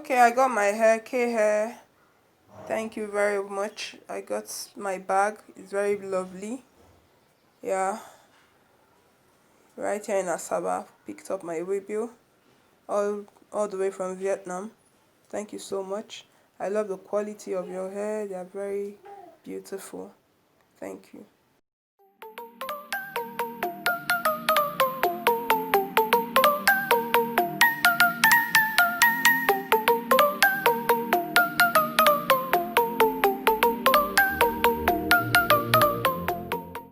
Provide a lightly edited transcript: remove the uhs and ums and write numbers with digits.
Okay, I got my hair, K hair. Thank you very much. I got my bag. It's very lovely. Yeah, right here in Asaba. Picked up my wavy all the way from Vietnam. Thank you so much. I love the quality of your hair. They are very beautiful. Thank you.